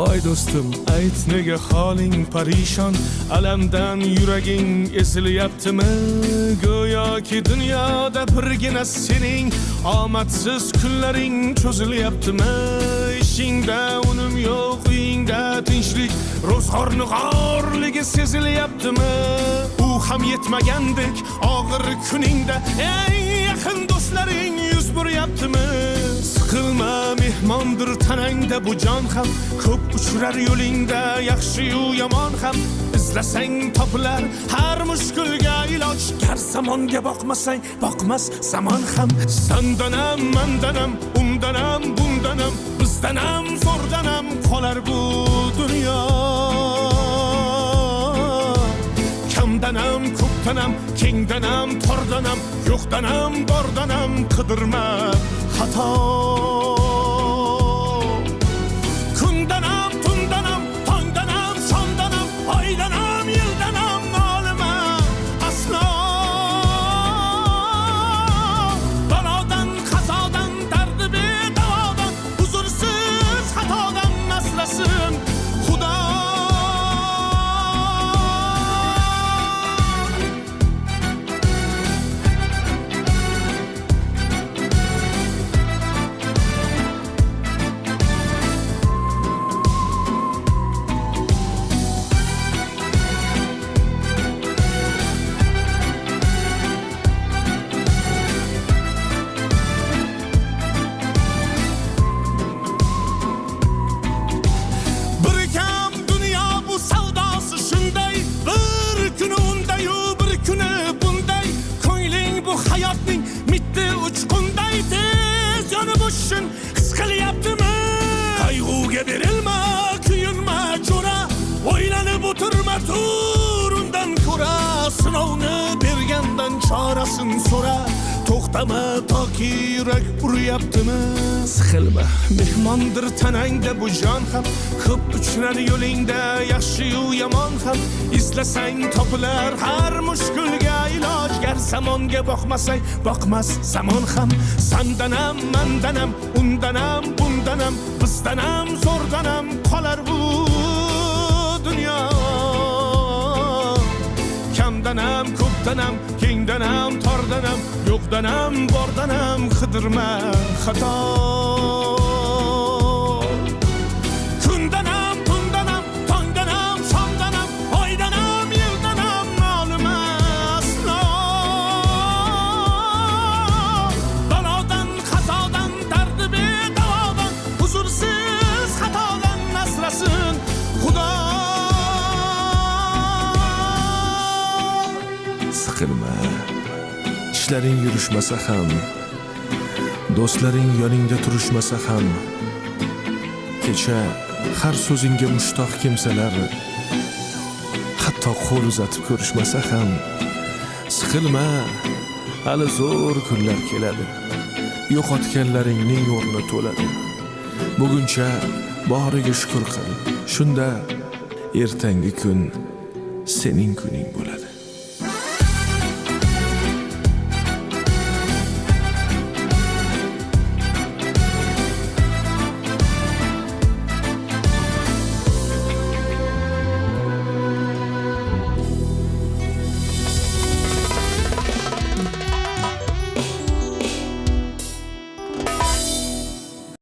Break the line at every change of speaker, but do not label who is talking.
voy do'stim, ayt nega holing parishon, alamdan yuraging ezilyaptimi? Go'yoki dunyoda birgina sening omadsiz kunlaring cho'zilyaptimi? Ishingda unum yo'q, uyingda tinchlik, ro'zg'orni g'orligi sezilyaptimi? U ham yetmagandek og'ir kuningda eng yaqin do'stlaring yuz buryaptimi? Siqilma, mehmondir tanangda bu jon ham, ko'p uchrar yo'lingda yaxshi-yu yomon ham. İzlasang topilar har mushkulga iloj, gar zamonga boqmasang boqmas zamon ham. Sandanam, mandanam, undanam, bundanam, bizdanam, zo'rdanam qolar bu dunyo. Kamdanam, ko'pdanam, kengdanam, tordanam, yo'qdanam, bordanam, qidirma xato. Kundanam, tundanam, tongdanam, sondanam, oydanam, yildanam, nolima aslo. Balodan, qazodan, dardi bedavodan, huzursiz xatodan asrasin Xudo. Qayg'uga berilma, kuyinma jo'ra, o'ylanib o'tirma, tur undan ko'ra, sinovni bergandan chorasin so'ra. To'xtama toki yurak uryaptimi? Siqilma, mehmondir tanangda bu jon ham, ko'p uchrar yo'lingda yaxshi-yu yomon ham. Izlasang topilar har mushkulga iloj, gar zamonga boqmasang boqmas zamon ham. Sandanam, mandanam, undanam, bundanam, bizdanam, zo'rdanam qolar bu dunyo. Kamdanam, ko'pdanam, kengdanam, tordanam, yo'qdanam, bordanam, qidirma xato. Kundanam, tundanam, tongdanam, sondanam, oydanam, yildanam, nolima aslo. Balodan, qazodan, dardi bedavodan, huzursiz xatodan asrasin Xudo. Siqilma, ishlaring yurishmasa ham, do'stlaring yoningda turishmasa ham, kecha har so'zingga mushtoq kimsalar hatto qo'l uzatib ko'rishmasa ham, siqilma, hali zo'r kunlar keladi, yo'qotganlaringning o'rni to'ladi. Buguncha boriga shukr qil, shunda ertangi kun sening kuning bo'ladi.